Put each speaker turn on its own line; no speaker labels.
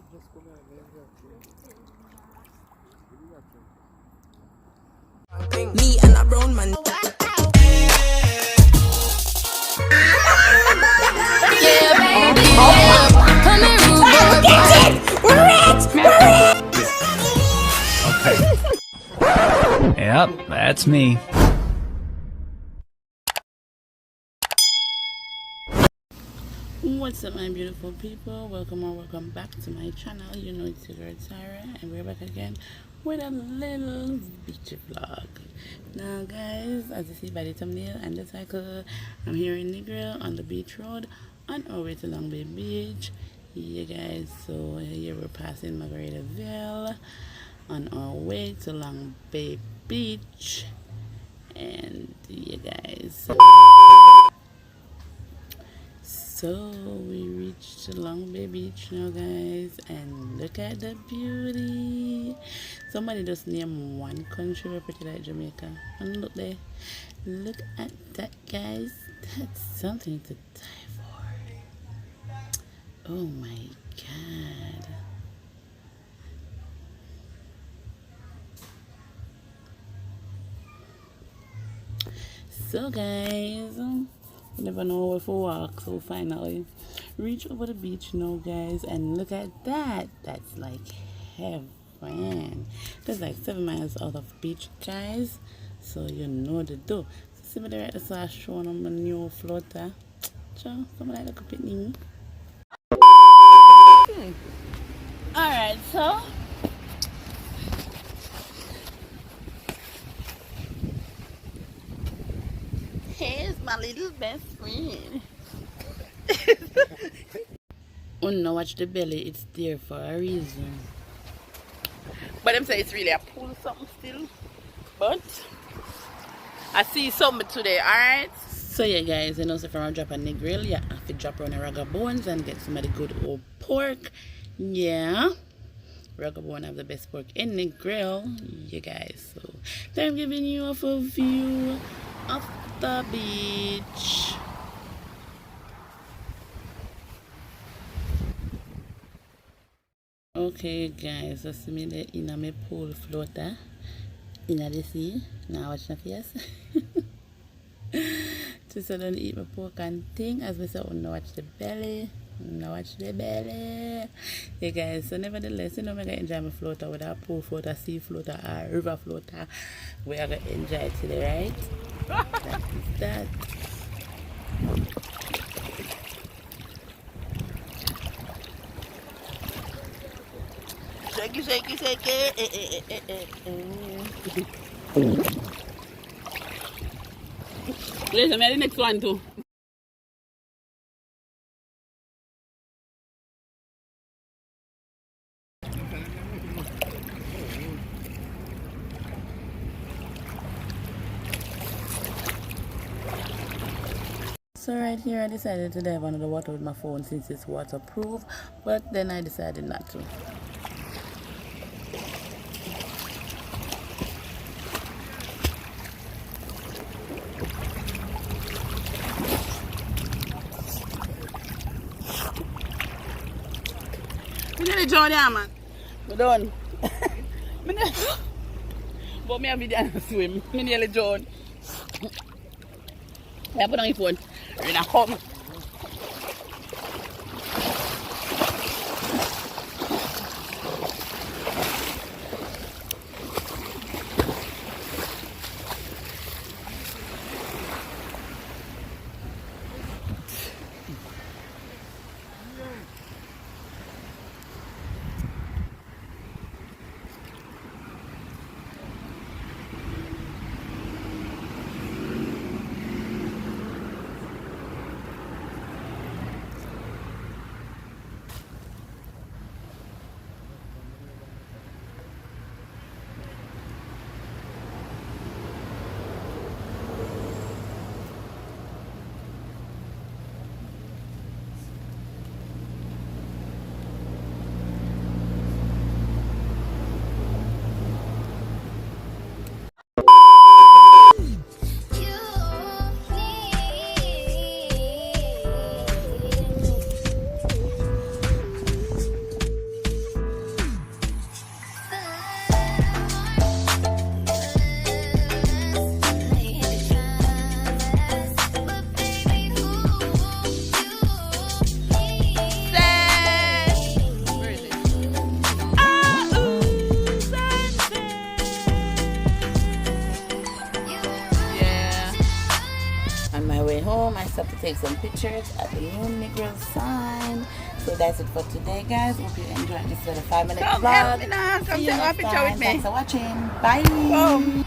Me and a brown man. Yeah, baby. Come here, rude boy. Get it! We're rich! We're rich!
Okay. Yep, that's me.
What's up, my beautiful people? Welcome or welcome back to my channel. You know it's your girl Tyra, and we're back again with a little beach vlog. Now guys, as you see by the thumbnail and the title, I'm here in Negril on the beach road on our way to Longbay beach. Yeah guys, so here we're passing Margaritaville on our way to Longbay beach. And yeah guys, so we reached Longbay beach now guys, and look at the beauty. Somebody just name one country we're pretty like Jamaica, and look there, look at that guys, that's something to die for. Oh my god. So guys, you never know where to walk, so finally reach over the beach now guys, and look at that, that's like heaven. That's like 7 miles out of beach guys, so you know the do. So see me there at the start showing on my new floater. So come like look up at me. Alright, so here's my little best friend. Oh no, watch the belly, it's there for a reason. But them say it's really a pool something still. But I see something today, alright? So yeah guys, you know, so from a drop a Negril, yeah, I have to drop around a rag of bones and get some of the good old pork. Yeah. Rag of bone have the best pork in Negril. Yeah guys, so I'm giving you a full view of the beach. Okay guys, so see me there in my pool floater in the sea. Now watch my face. Just I don't eat my pork and thing, as we say, oh no, watch the belly. Now watch the belly. Yeah guys, so nevertheless, you know, I'm gonna enjoy my floater, whether a pool floater, sea floater, or river floater. We are gonna enjoy it today, right? That is that. Shake it, shake it, shake it. Listen, the next one too. So right here I decided to dive under the water with my phone since it's waterproof, but then I decided not to. We nearly drowned here, man. We're done. But me have video swim. Me nearly drowned. I put on your phone. We're gonna come. On my way home, I stopped to take some pictures at the new Negril sign. So that's it for today, guys. Hope you enjoyed this little 5-minute vlog. Come See you take a next picture time. with me. Thanks for watching. Bye.